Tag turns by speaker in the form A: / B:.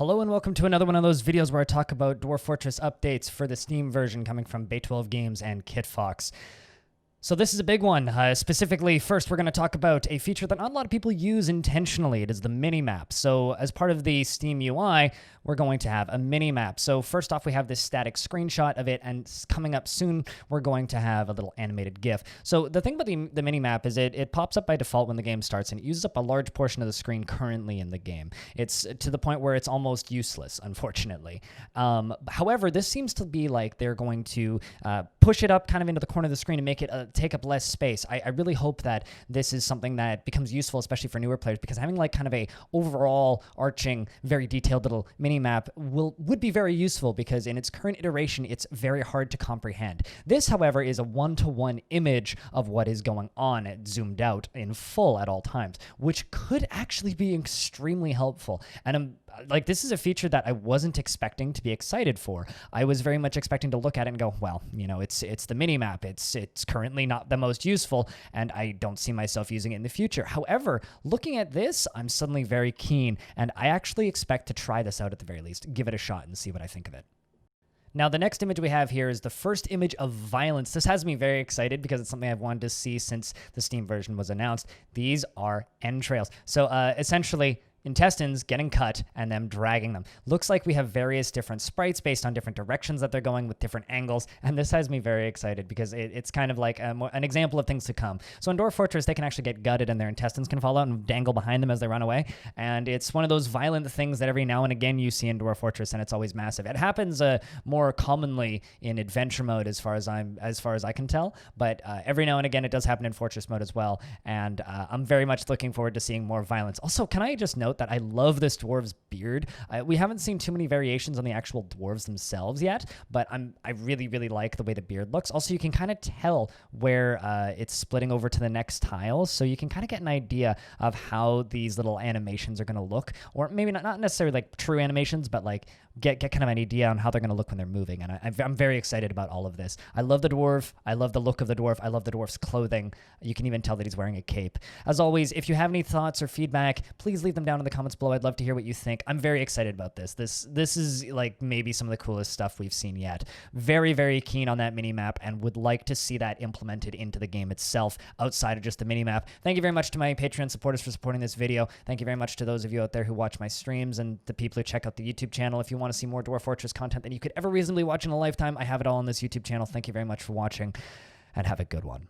A: Hello and welcome to another one of those videos where I talk about Dwarf Fortress updates for the Steam version coming from Bay12 Games and kitfox. So this is a big one. Specifically, first we're going to talk about a feature that not a lot of people use intentionally. It is the mini-map. So as part of the Steam UI, we're going to have a mini-map. So first off, we have this static screenshot of it, and coming up soon, we're going to have a little animated GIF. So the thing about the mini-map is it pops up by default when the game starts, and it uses up a large portion of the screen currently in the game. It's to the point where it's almost useless, unfortunately. However, this seems to be like they're going to push it up kind of into the corner of the screen and make it take up less space. I really hope that this is something that becomes useful, especially for newer players, because having like kind of a overall arching, very detailed little mini-map would be very useful, because in its current iteration, it's very hard to comprehend. This, however, is a one-to-one image of what is going on, zoomed out in full at all times, which could actually be extremely helpful. And like, this is a feature that I wasn't expecting to be excited for. I was very much expecting to look at it and go, well, you know, it's the mini-map. It's currently not the most useful, and I don't see myself using it in the future. However, looking at this, I'm suddenly very keen, and I actually expect to try this out at the very least, give it a shot and see what I think of it. Now, the next image we have here is the first image of violence. This has me very excited because it's something I've wanted to see since the Steam version was announced. These are entrails. So essentially, intestines getting cut and them dragging them. Looks like we have various different sprites based on different directions that they're going with different angles, and this has me very excited because it's kind of like an example of things to come. So in Dwarf Fortress, they can actually get gutted and their intestines can fall out and dangle behind them as they run away, and it's one of those violent things that every now and again you see in Dwarf Fortress, and it's always massive. It happens more commonly in adventure mode as far as I can tell, but every now and again it does happen in Fortress mode as well, and I'm very much looking forward to seeing more violence. Also, can I just note that I love this dwarf's beard? We haven't seen too many variations on the actual dwarves themselves yet, but I really, really like the way the beard looks. Also, you can kind of tell where it's splitting over to the next tile, so you can kind of get an idea of how these little animations are going to look, or maybe not necessarily like true animations, but like get kind of an idea on how they're going to look when they're moving, and I'm very excited about all of this. I love the dwarf. I love the look of the dwarf. I love the dwarf's clothing. You can even tell that he's wearing a cape. As always, if you have any thoughts or feedback, please leave them down in the comments below. I'd love to hear what you think. I'm very excited about this. This is like maybe some of the coolest stuff we've seen yet. Very, very keen on that mini-map and would like to see that implemented into the game itself outside of just the mini-map. Thank you very much to my Patreon supporters for supporting this video. Thank you very much to those of you out there who watch my streams and the people who check out the YouTube channel. If you want to see more Dwarf Fortress content than you could ever reasonably watch in a lifetime, I have it all on this YouTube channel. Thank you very much for watching, and have a good one.